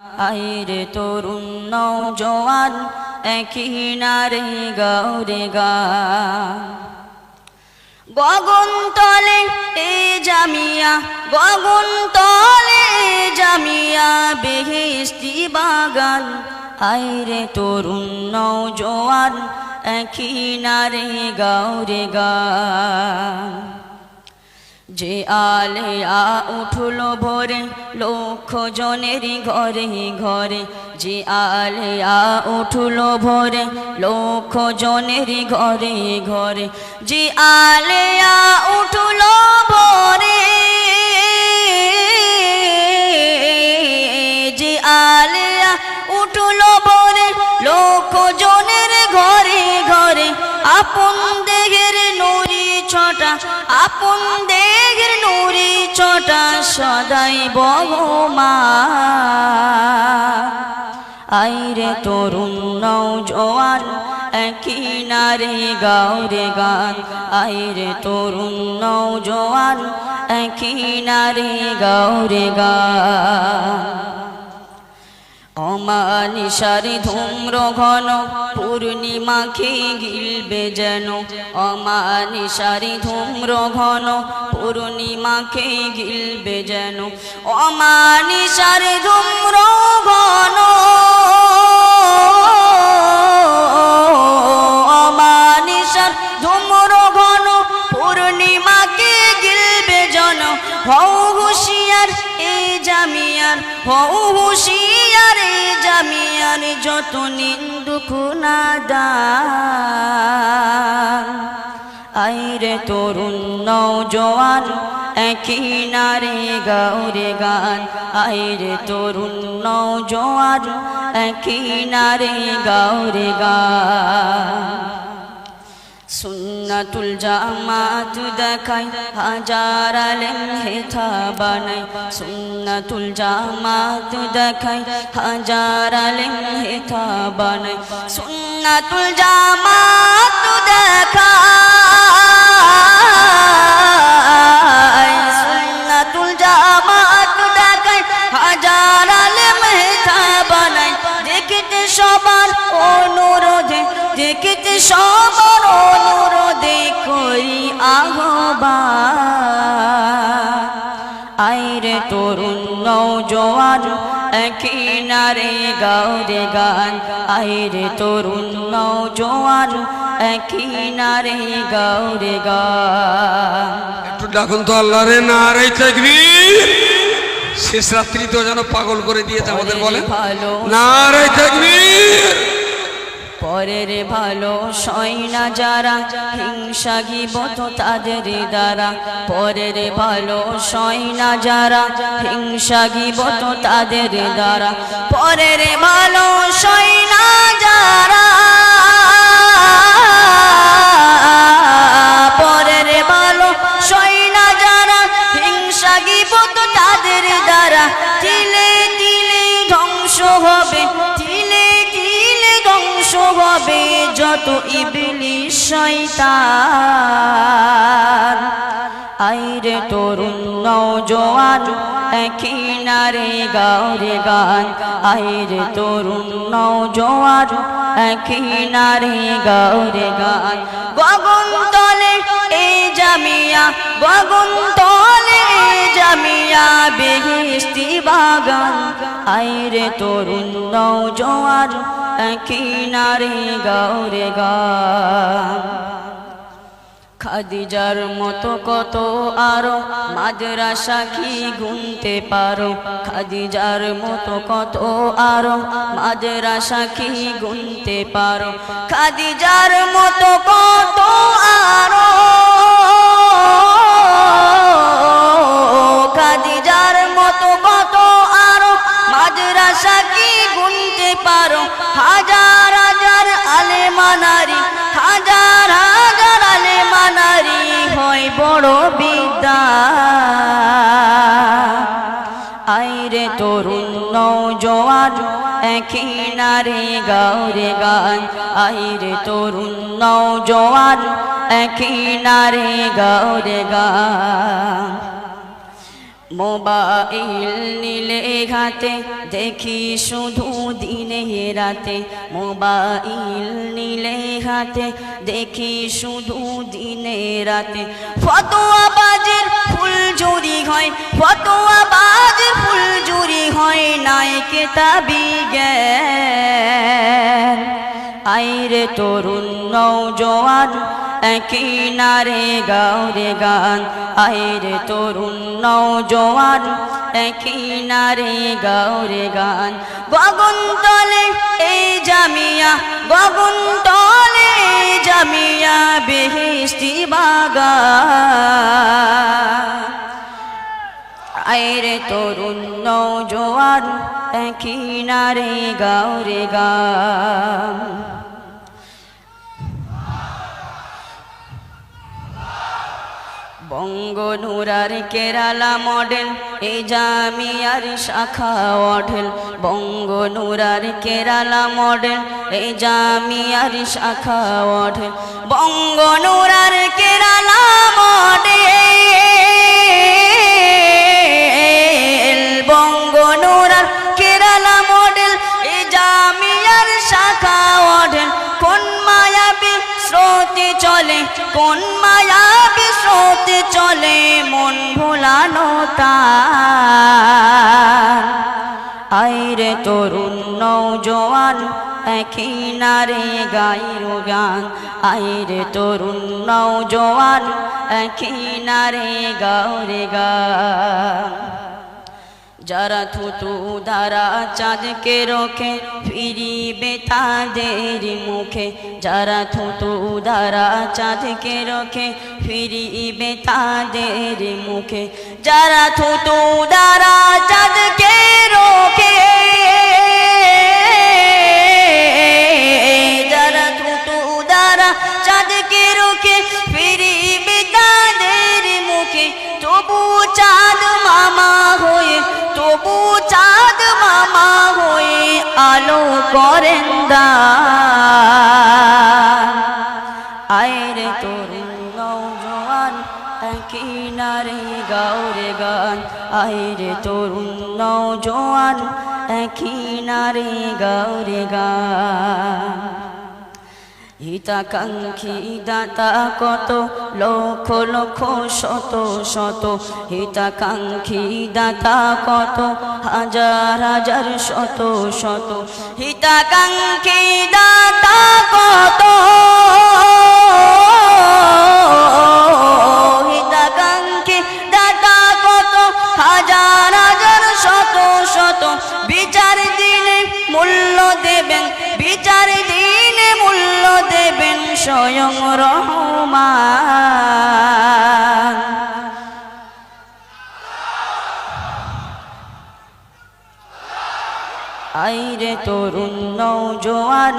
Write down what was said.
আইরে তরুণ নওজোয়ান একই নারে গাওরে গান। গগন তলে এ জামিয়া, গগন তলে জামিয়া বেহেশতি বাগান। আইরে তরুণ নওজোয়ান একই নারে গাওরে গান। যে আলেয়া উঠল ভোরে লক্ষ জনের ঘরে ঘরে, যে আলেয়া উঠল ভোরে লক্ষ জনের ঘরে ঘরে, যে আলেয়া উঠল ভোরে, যে আলেয়া উঠল ভোরে লক্ষ জনের ঘরে ঘরে। আপন দেহের নুরি ছটা, আপন দেহের নুরি ছটা সদাই বহমান। আইরে তরুণ নওজোয়ান একই নারে গাওরে গান। আইরে তরুণ নওজোয়ান একই নারে গাওরে গান। অমানিসার ধূম্র ঘন পূর্ণিমাকে গিলবে যেন, অমানিসার ধূম্র ঘন পূর্ণিমাকে গিলবে যেন, অমানিসার ধূম্র ঘন, অমানিসার ধূম্র ঘন পূর্ণিমাকে গিলবে যেন। হও হুঁশিয়ার এ জামিয়ার, হও হুঁশিয়ার এ জামিয়ার যত নিন্দুক নাদান। আইরে তরুণ নওজোয়ান একই নারে গাওরে গান। আইরে তরুণ নওজোয়ান একই নারে গাওরে গান। সুন্নাতুল জামাত দেখায় হাজার আলেম হেথা বানায়, সুন্নাতুল জামাত দেখায় হাজার আলেম হেথা বানায়, সুন্নাতুল জামাত দেখায়, সুন্নাতুল জামাত দেখায় হাজার আলেম হেথা বানায়। দেখিতে সবার অনুরোধে, দেখিতে সবার অনুরোধে করি আহ্বান। আইরে তরুণ নওজোয়ান একই নারে গাওরে গান। আইরে তরুণ নওজোয়ান একই নারে গাওরে গান। একটু ডাকুন তো আল্লাহরে নারে তাকবীর। শেষ রাত্রি তো যেন পাগল করে দিয়েছে আমাদের, বলে নারে তাকবীর। পরের ভালো সয় না যারা, হিংসা গীবত তাদের দ্বারা। পরের ভালো সয় না যারা, হিংসা গীবত তাদের দ্বারা। পরের ভালো সয় না যারা, পরের ভালো সয় না যারা, হিংসা গীবত তাদের দ্বারা। তিলে তিলে ধ্বংস হবে, তিলে তিলে ধ্বংস হবে যত ইবলিস শয়তান। আইরে তরুণ নওজোয়ান একই নারে গাওরে গান। আইরে তরুণ নওজোয়ান একই নারে গাওরে গান। গগন তলে এ জামিয়া, গগন তলে এ জামিয়া বেহেশতি বাগান। আইরে তরুণ নওজোয়ান একই নারে গাওরে গান। খাদিজার মতো কত আরো মাদ্রাসা কি গুনতে পারো, খাদিজার মতো কত আরো মাদ্রাসা কি গুনতে পারো, খাদিজার মতো কত আরো, খাদিজার মতো কত আরো মাদ্রাসা কি গুনতে পারো। হাজার হাজার আলেমা নারী, হাজার হাজার আলেমা নারী হয় বড় বিদ্যা। আইরে তরুণ নওজোয়ান একই নারে গাওরে গান। আইরে তরুণ নওজোয়ান একই নারে গাওরে গান। মোবাইল নিলে হাতে দেখি শুধু দিনে রাতে, মোবাইল নিলে হাতে দেখি শুধু দিনে রাতে। ফতোয়াবাজের ফুল জুরি হয়, ফতোয়াবাজের ফুল জুরি হয়, নাই কেতাবি জ্ঞান। আইরে তরুণ নওজোয়ান একই নারে গাও রে গান, আইরে তরুণ নওজোয়ান একই নারে গাও রে গান। গগনতলে এই জামিয়া, গগনতলে জামিয়া বেহেশতি বাগান। আইরে তরুণ নওজোয়ান একই নারে গাও রে গান। বঙ্গনুরার কেরালা মডেল এই জামিয়ার শাখা অঢেল, বঙ্গনুরার কেরালা মডেল এই জামিয়ার শাখা অঢেল। বঙ্গনুরার কেরালা মডেল, বঙ্গনুরার কেরালা মডেল এই জামিয়ার শাখা অঢেল। কোন মায়াবী স্রোতে চলে, কোন মায়াবী স্রোতে চলে, মন ভোলানো তার। আইরে তরুণ নওজোয়ান একই নারে গাইরো গান, আইরে তরুণ নওজোয়ান একই নারে গাও রে গান। যারা থুতু দ্বারা চাঁদকে রোখে ফিরিবে তাদের মুখে, যারা থুতু দ্বারা চাঁদকে রোখে ফিরিবে তাদের মুখে। যারা থুতু দ্বারা চাঁদকে রোখে, যারা থুতু দ্বারা চাঁদকে রোখে ফিরিবে তাদের মুখে। তবু চাঁদ মামা হয়ে, তবু চাঁদ মামা হয়ে আলো করেন দান। আইরে তরুণ নওজোয়ান একই নারে গাও রে গান, আইরে তরুণ নওজোয়ান একই নারে গাও রে গান। হিতাকাঙ্ক্ষী দাতা কত লক্ষ লক্ষ শত শত, হিতাকাঙ্ক্ষী দাতা কত হাজার হাজার শত শত। হিতাকাঙ্ক্ষী দাতা কত, হিতাকাঙ্ক্ষী দাতা কত হাজার হাজার শত শত। বিচার দিনে মূল্য দেবেন, বিচার দিনে মূল্য দেবেন স্বয়ং রহমান। আইরে তরুণ নওজোয়ান